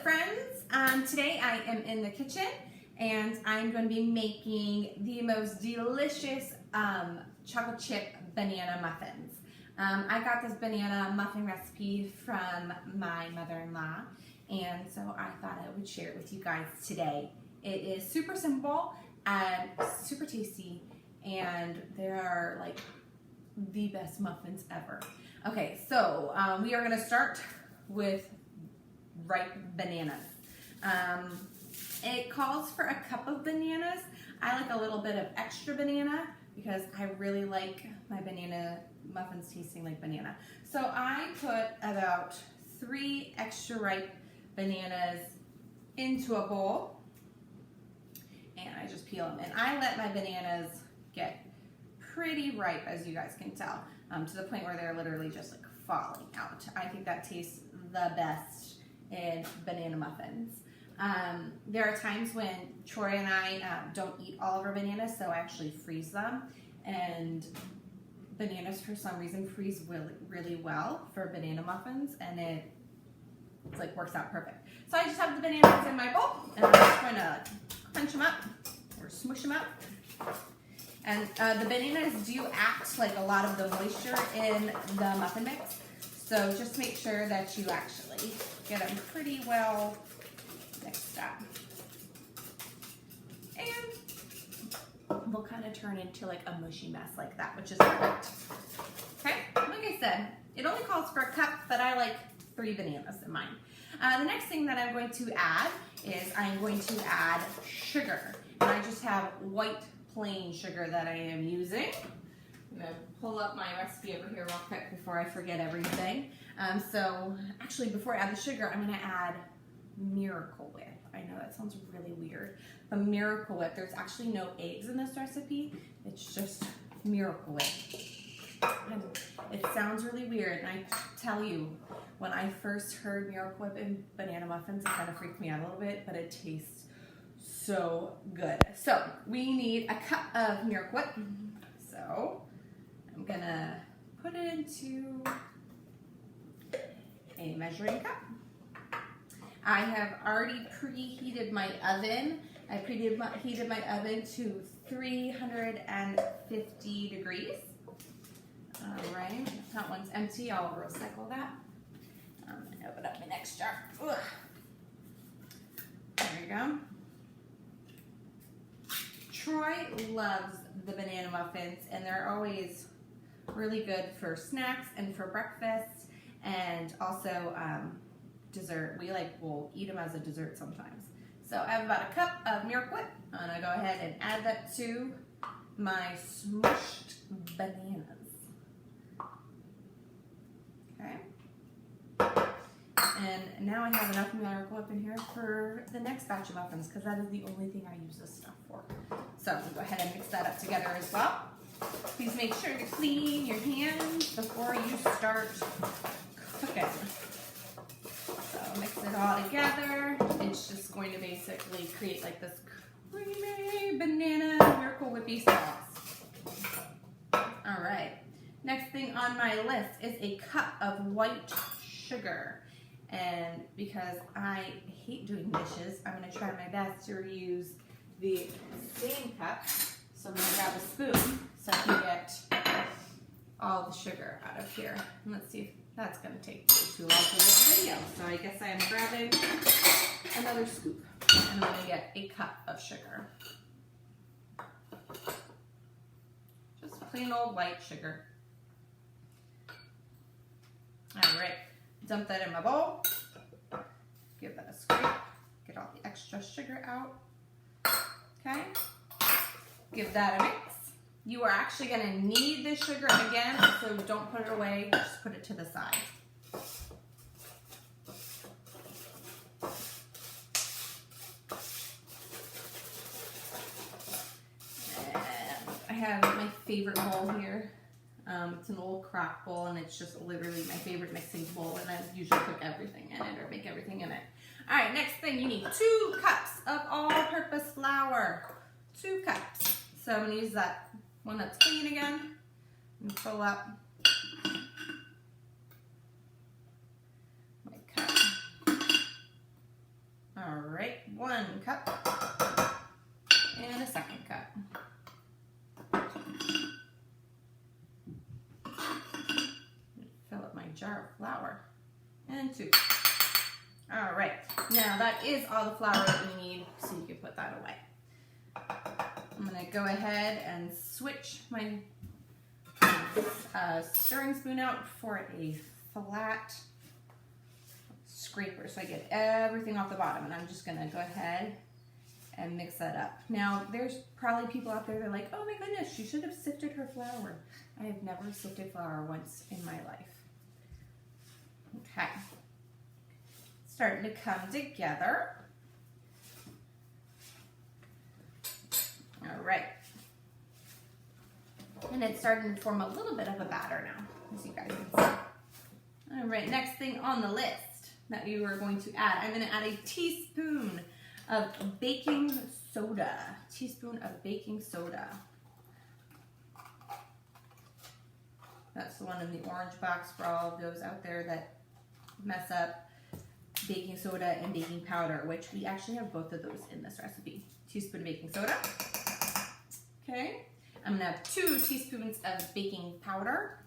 friends, today I am in the kitchen and I'm going to be making the most delicious chocolate chip banana muffins. I got this banana muffin recipe from my mother-in-law, and so I thought I would share it with you guys today. It is super simple and super tasty, and they are like the best muffins ever. Okay, so we are going to start with ripe bananas. It calls for a cup of bananas. I like a little bit of extra banana because I really like my banana muffins tasting like banana. So I put about 3 extra ripe bananas into a bowl, and I just peel them. And I let my bananas get pretty ripe, as you guys can tell, to the point where they're literally just like falling out. I think that tastes the best in banana muffins. There are times when Troy and I don't eat all of our bananas, so I actually freeze them, and bananas for some reason freeze really well for banana muffins, and it's like works out perfect. So I just have the bananas in my bowl, and I'm just going to crunch them up or smush them up. And the bananas do act like a lot of the moisture in the muffin mix, so just make sure that you actually get them pretty well mixed up. And they'll kind of turn into like a mushy mess like that, which is perfect. Okay, like I said, it only calls for a cup, but I like 3 bananas in mine. The next thing that I'm going to add is I'm going to add sugar. And I just have white plain sugar that I am using. I'm going to pull up my recipe over here real quick before I forget everything. So actually, before I add the sugar, I'm going to add Miracle Whip. I know that sounds really weird, but Miracle Whip, there's actually no eggs in this recipe. It's just Miracle Whip. And it sounds really weird, and I tell you, when I first heard Miracle Whip in banana muffins, it kind of freaked me out a little bit, but it tastes so good. So we need a cup of Miracle Whip. So I'm gonna put it into a measuring cup. I have already preheated my oven. I preheated my oven to 350 degrees. All right, that one's empty. I'll recycle that. I'm gonna open up my next jar. Ugh. There you go. Troy loves the banana muffins, and they're always really good for snacks and for breakfast, and also dessert. We'll eat them as a dessert sometimes. So I have about a cup of Miracle Whip, and I go ahead and add that to my smushed bananas. Okay. And now I have enough Miracle Whip in here for the next batch of muffins, because that is the only thing I use this stuff for. So I'm going to go ahead and mix that up together as well. Please make sure to clean your hands before you start cooking. So mix it all together. It's just going to basically create like this creamy banana Miracle Whippy sauce. All right. Next thing on my list is a cup of white sugar. And because I hate doing dishes, I'm going to try my best to reuse the same cup. So I'm going to grab a spoon so I can get all the sugar out of here. And let's see if that's going to take too long for this video. So I guess I am grabbing another scoop, and I'm going to get a cup of sugar. Just plain old white sugar. All right. Dump that in my bowl, give that a scrape, get all the extra sugar out, okay? Give that a mix. You are actually gonna need this sugar again, so don't put it away, just put it to the side. And I have my favorite bowl here. It's an old crock bowl, and it's just literally my favorite mixing bowl, and I usually cook everything in it or make everything in it. All right, next thing, you need 2 cups of all-purpose flour. 2 cups. So I'm gonna use that one that's clean again and fill up my cup. All right, 1 cup and a 2nd cup. Fill up my jar of flour and 2. All right, now that is all the flour that you need, so you can put that away. I'm gonna go ahead and switch my stirring spoon out for a flat scraper, so I get everything off the bottom, and I'm just gonna go ahead and mix that up. Now, there's probably people out there that are like, oh my goodness, she should have sifted her flour. I have never sifted flour once in my life. Okay. Starting to come together. All right. And it's starting to form a little bit of a batter now, as you guys can see. All right, next thing on the list that you are going to add, I'm going to add a teaspoon of baking soda. Teaspoon of baking soda. That's the one in the orange box for all of those out there that mess up baking soda and baking powder, which we actually have both of those in this recipe. Teaspoon of baking soda. Okay. I'm going to have 2 teaspoons of baking powder.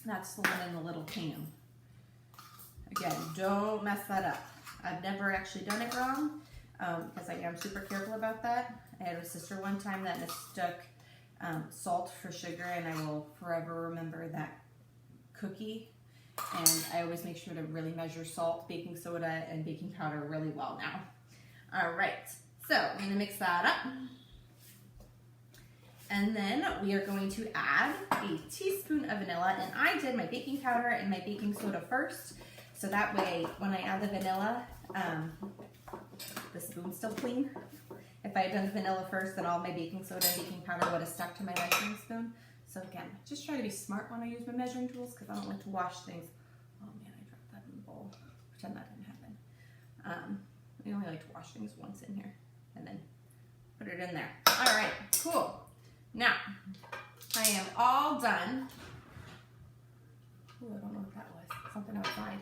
That's the one in the little can. Again, don't mess that up. I've never actually done it wrong because I am super careful about that. I had a sister one time that mistook salt for sugar, and I will forever remember that cookie. And I always make sure to really measure salt, baking soda, and baking powder really well now. All right, so I'm going to mix that up. And then we are going to add a teaspoon of vanilla, and I did my baking powder and my baking soda first, so that way when I add the vanilla, the spoon's still clean. If I had done the vanilla first, then all my baking soda and baking powder would have stuck to my measuring spoon. So again, just try to be smart when I use my measuring tools, because I don't like to wash things. Oh man, I dropped that in the bowl. Pretend that didn't happen. I only like to wash things once in here, and then put it in there. All right, cool. Now, I am all done. Ooh, I don't know what that was. Something outside.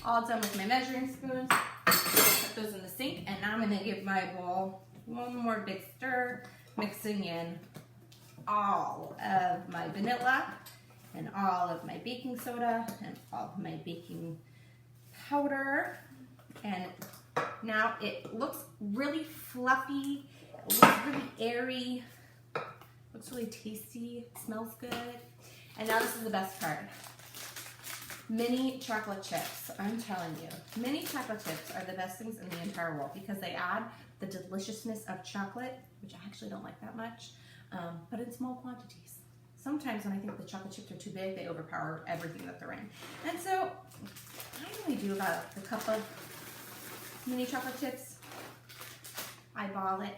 All done with my measuring spoons. Put those in the sink, and now I'm going to give my bowl one more big stir, mixing in all of my vanilla and all of my baking soda and all of my baking powder. And now it looks really fluffy. It looks really airy. Looks really tasty, smells good. And now this is the best part. Mini chocolate chips, I'm telling you. Mini chocolate chips are the best things in the entire world because they add the deliciousness of chocolate, which I actually don't like that much, but in small quantities. Sometimes when I think the chocolate chips are too big, they overpower everything that they're in. And so I only do about a cup of mini chocolate chips. Eyeball it.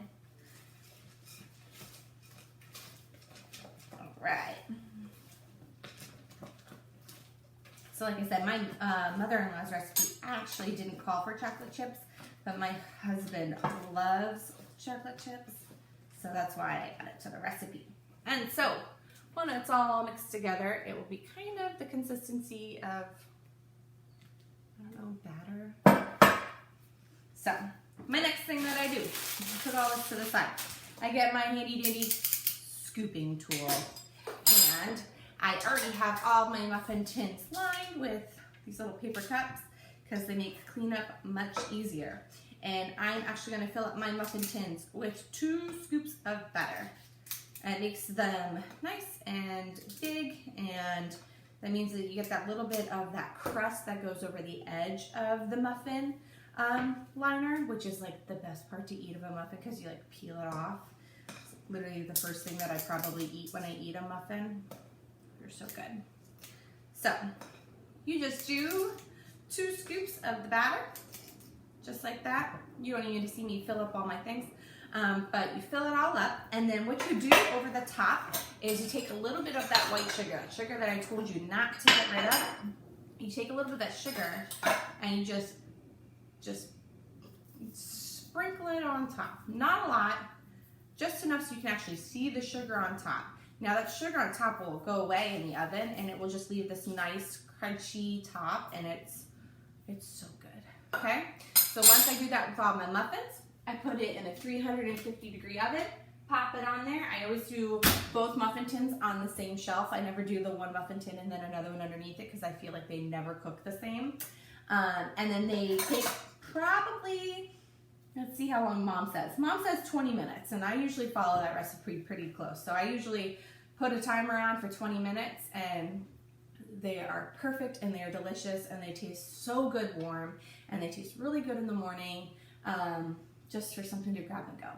Right. So like I said, my mother-in-law's recipe actually didn't call for chocolate chips, but my husband loves chocolate chips, so that's why I added it to the recipe. And so when it's all mixed together, it will be kind of the consistency of, I don't know, batter. So my next thing that I do, put all this to the side. I get my handy dandy scooping tool. And I already have all my muffin tins lined with these little paper cups because they make cleanup much easier. And I'm actually going to fill up my muffin tins with 2 scoops of batter. And it makes them nice and big, and that means that you get that little bit of that crust that goes over the edge of the muffin liner, which is like the best part to eat of a muffin because you like peel it off. Literally the first thing that I probably eat when I eat a muffin. They're so good. So you just do 2 scoops of the batter, just like that. You don't even need to see me fill up all my things, but you fill it all up, and then what you do over the top is you take a little bit of that white sugar that I told you not to get rid of. You take a little bit of that sugar and you just sprinkle it on top. Not a lot. Just enough so you can actually see the sugar on top. Now that sugar on top will go away in the oven, and it will just leave this nice crunchy top, and it's so good. Okay, So once I do that with all my muffins, I put it in a 350-degree oven, pop it on there. I always do both muffin tins on the same shelf. I never do the one muffin tin and then another one underneath it because I feel like they never cook the same. And then they take probably, let's see how long Mom says. Mom says 20 minutes, and I usually follow that recipe pretty close. So I usually put a timer on for 20 minutes, and they are perfect, and they are delicious, and they taste so good warm, and they taste really good in the morning, just for something to grab and go.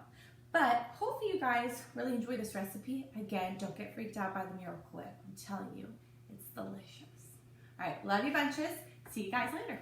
But hopefully you guys really enjoy this recipe. Again, don't get freaked out by the Miracle Whip. I'm telling you, it's delicious. All right, love you bunches. See you guys later.